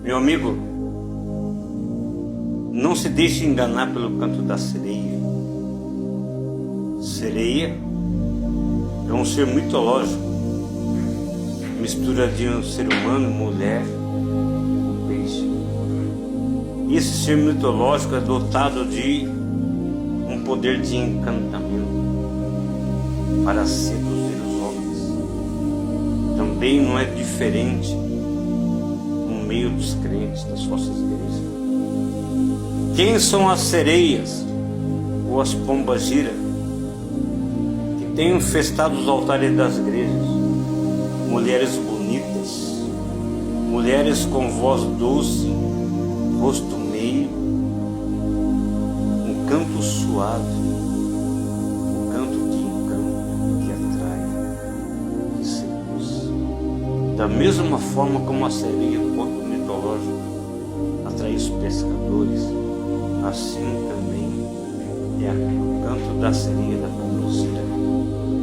Meu amigo, não se deixe enganar pelo canto da sereia. Sereia é um ser mitológico, mistura de um ser humano, mulher, com peixe. Esse ser mitológico é dotado de um poder de encantamento para seduzir os homens. Também não é diferente no meio dos crentes das nossas igrejas. Quem são as sereias ou as pombagiras que têm infestado os altares das igrejas? Mulheres bonitas, mulheres com voz doce, rosto meio, um canto suave, um canto que encanta, que atrai, que seduz. Da mesma forma como a sereia do conto mitológico atrai os pescadores, assim também é o canto da sereia da pombagira,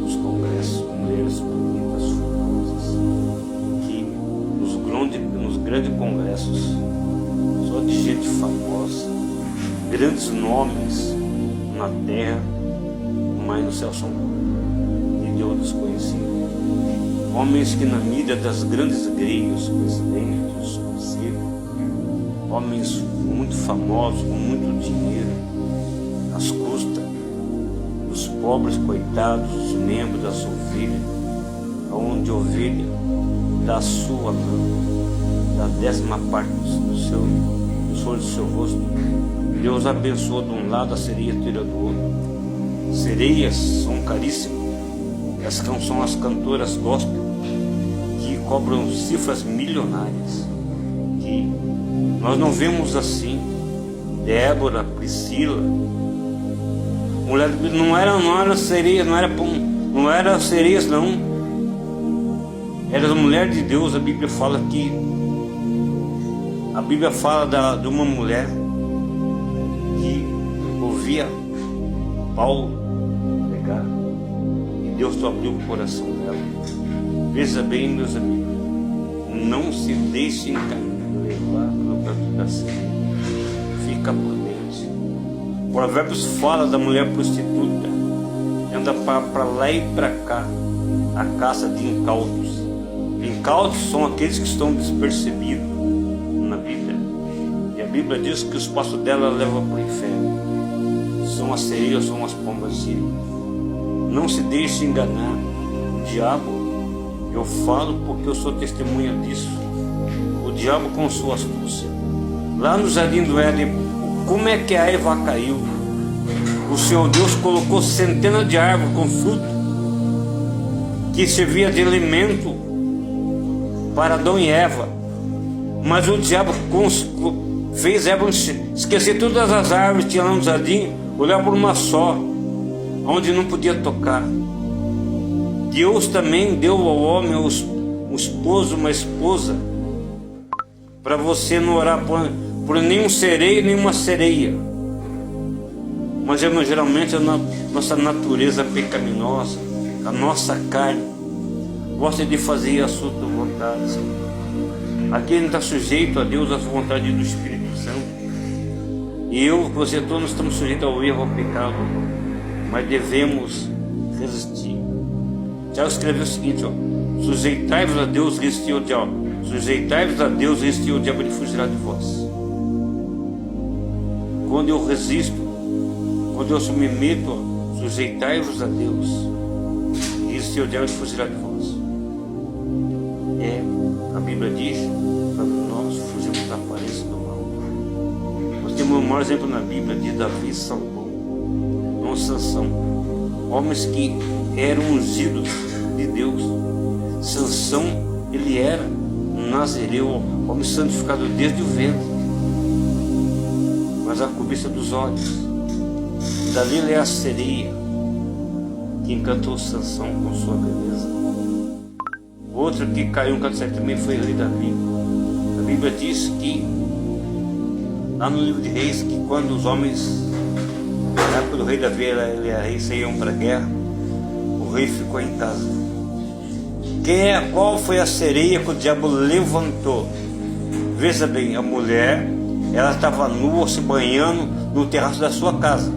nos congressos, mulheres bonitas, formosas, que nos grandes congressos, só de gente famosa, grandes nomes na terra, mas no céu são de Deus desconhecido. Homens que na mídia das grandes igrejas, os presidentes, os conselhos, homens muito famosos, com muito dinheiro, às custas dos pobres coitados, os membros das ovelhas, onde a ovelha dá sua mão, da 10ª parte do suor do seu rosto. Deus abençoa de um lado, a sereia tira do outro. Sereias são caríssimas, essas são as cantoras gospel que cobram cifras milionárias, que nós não vemos assim. Débora, Priscila, mulher, não era sereia, não era sereias não, era mulher de Deus. A Bíblia fala de uma mulher que ouvia Paulo pregar e Deus abriu o coração dela. Veja bem, meus amigos, não se deixem levar pelo canto da sereia, fica prudente. Provérbios fala da mulher prostituta, anda para lá e para cá, a caça de incautos. Incautos são aqueles que estão despercebidos na Bíblia, e a Bíblia diz que os passos dela levam para o inferno. São as sereias, são as pombagiras. Não se deixe enganar. O diabo, eu falo porque eu sou testemunha disso, o diabo com sua astúcia. Lá no jardim do Éden, como é que a Eva caiu? O Senhor Deus colocou centenas de árvores com fruto que servia de alimento para Adão e Eva, mas o diabo fez Eva esquecer todas as árvores que tinha lá no jardim, olhar por uma só, onde não podia tocar. Deus também deu ao homem um esposo, uma esposa, para você não orar por nenhum sereio, nenhuma sereia. Mas geralmente a nossa natureza pecaminosa, a nossa carne, gosta de fazer a sua vontade. Aqui ele está sujeito a Deus, às vontades do Espírito Santo. E você todos estamos sujeitos ao erro, ao pecado, mas devemos resistir. Tiago escreveu o seguinte, sujeitai-vos a Deus, resistir ao diabo. Sujeitai-vos a Deus, resistir ao diabo, ele fugirá de vós. Quando eu resisto, quando eu me meto, sujeitai-vos a Deus, resistir ao diabo, ele fugirá de vós. A Bíblia diz para nós fugirmos da aparência do mal. Nós temos o maior exemplo na Bíblia de Davi e Salomão, não Sansão, homens que eram ungidos de Deus. Sansão, ele era um nazireu, homem santificado desde o ventre, mas a cobiça dos olhos. Dalila é a sereia que encantou Sansão com sua beleza. Outro que caiu no canto também foi o rei Davi. A Bíblia diz que, lá no livro de Reis, que quando os homens, na época do rei Davi, ele e a rei saíam para a guerra, o rei ficou em casa. Qual foi a sereia que o diabo levantou Veja bem, a mulher, ela estava nua, se banhando no terraço da sua casa.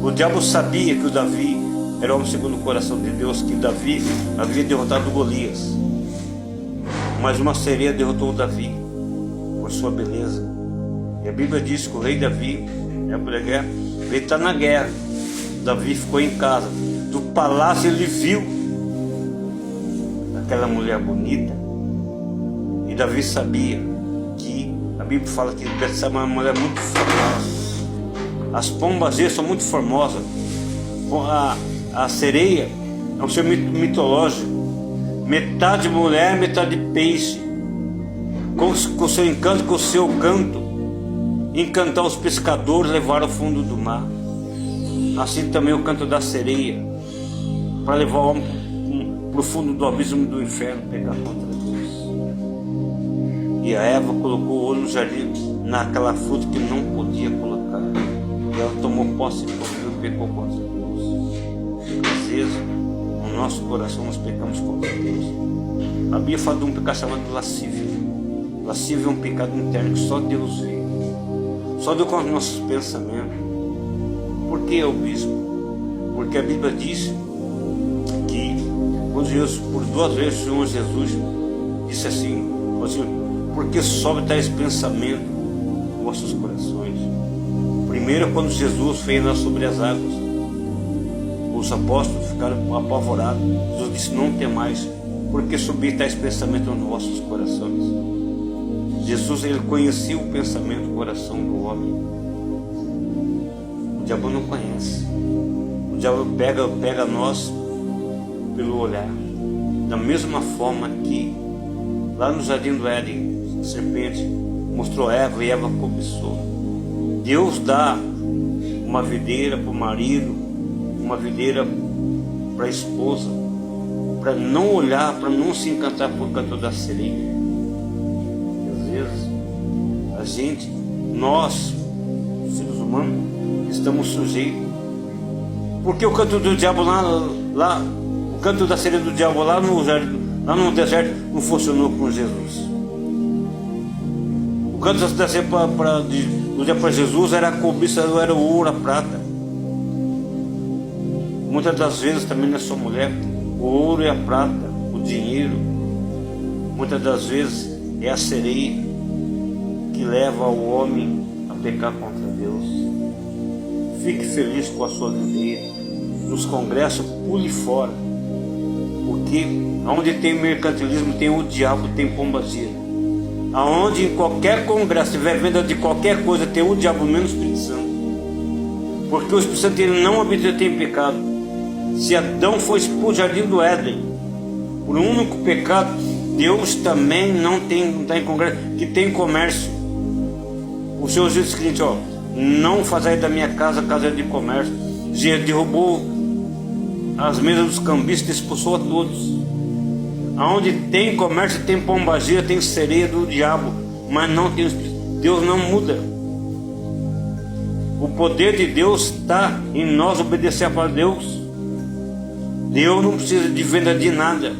O diabo sabia que o Davi era homem segundo o coração de Deus, que Davi havia derrotado Golias. Mas uma sereia derrotou o Davi por sua beleza. E a Bíblia diz que o rei Davi, ele está na guerra. Davi ficou em casa. Do palácio ele viu aquela mulher bonita. E Davi sabia que a Bíblia fala que Betseba é uma mulher muito formosa. As pombas são muito formosas. A sereia é um ser mitológico. Metade mulher, metade peixe. Com o seu encanto, com o seu canto, encantar os pescadores, levar ao fundo do mar. Assim também o canto da sereia, para levar o homem para o fundo do abismo do inferno, pegar contra Deus. E a Eva colocou o olho no jardim, naquela fruta que não podia colocar. E ela tomou posse e comeu e pecou contra Deus. Às vezes, no nosso coração, nós pecamos contra Deus. A Bíblia fala de um pecado chamado lascívia. Lascívia é um pecado interno que só Deus vê. Só Deus com os nossos pensamentos. Por que, bispo? Porque a Bíblia diz que quando Jesus, por 2 vezes, o Senhor Jesus disse assim: porque sobe tais pensamentos nos vossos corações. Primeiro, quando Jesus veio andar sobre as águas, os apóstolos ficaram apavorados. Jesus disse: não temais, porque subir tais pensamentos nos vossos corações. Jesus, ele conhecia o pensamento, o coração do homem. O diabo não conhece. O diabo pega nós pelo olhar. Da mesma forma que lá no jardim do Éden, a serpente mostrou Eva e Eva cobiçou. Deus dá uma videira para o marido, uma videira para a esposa, para não olhar, para não se encantar por canto da sereia. Às vezes, nós, seres humanos, estamos sujeitos. Porque o canto do diabo lá, o canto da sereia do diabo lá no deserto não funcionou com Jesus. O canto da sereia do diabo para Jesus era a cobiça, era o ouro, a prata. Muitas das vezes também não é só mulher, o ouro e a prata, o dinheiro, muitas das vezes é a sereia que leva o homem a pecar contra Deus. Fique feliz com a sua videira. Nos congressos, pule fora. Porque onde tem mercantilismo, tem o diabo, tem pombagira. Aonde em qualquer congresso tiver venda de qualquer coisa, tem o diabo menos o Espírito Santo. Porque o Espírito Santo ele não habita em pecado. Se Adão foi expulso do jardim do Éden por um único pecado, Deus também não está em congresso, que tem comércio. O Senhor diz o seguinte: não fazei da minha casa de comércio. Derrubou as mesas dos cambistas, expulsou a todos. Aonde tem comércio, tem pombagira, tem sereia do diabo, mas não tem Espírito. Deus não muda. O poder de Deus está em nós obedecer para Deus. Deus não precisa de venda de nada,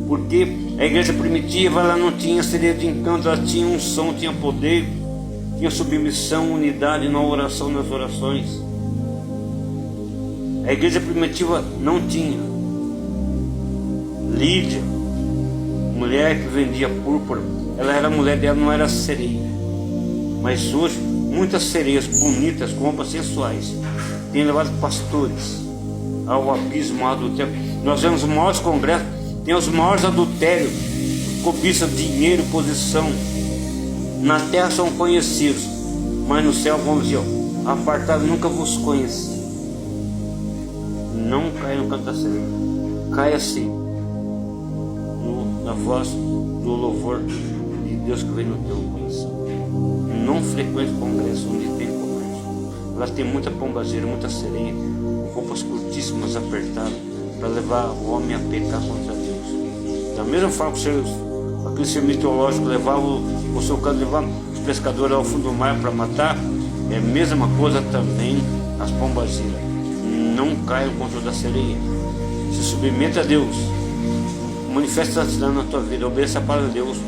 porque a igreja primitiva ela não tinha sereia de encanto, ela tinha unção, tinha poder, tinha submissão, unidade na oração, nas orações. A igreja primitiva não tinha. Lídia, mulher que vendia púrpura, ela era mulher dela, não era sereia. Mas hoje, muitas sereias bonitas, com roupas sensuais, têm levado pastores ao abismo, ao adultério. Nós vemos os maiores congressos, tem os maiores adultérios, cobiça, dinheiro, posição. Na terra são conhecidos, mas no céu vamos dizer: apartado, nunca vos conheci. Não caia no canto da sereia, caia assim na voz do louvor de Deus que vem no teu coração. Não frequente congresso onde tem comércio. Lá tem muita pombageira, muita sereia, roupas curtíssimas, apertadas, para levar o homem a pecar contra Deus. Da mesma forma que aquele ser mitológico levava o seu canto, levava os pescadores ao fundo do mar para matar, é a mesma coisa também as pombageiras. Não caiam contra da sereia. Se submeta a Deus. Manifesta a santidade na tua vida. Obedeça a palavra de Deus.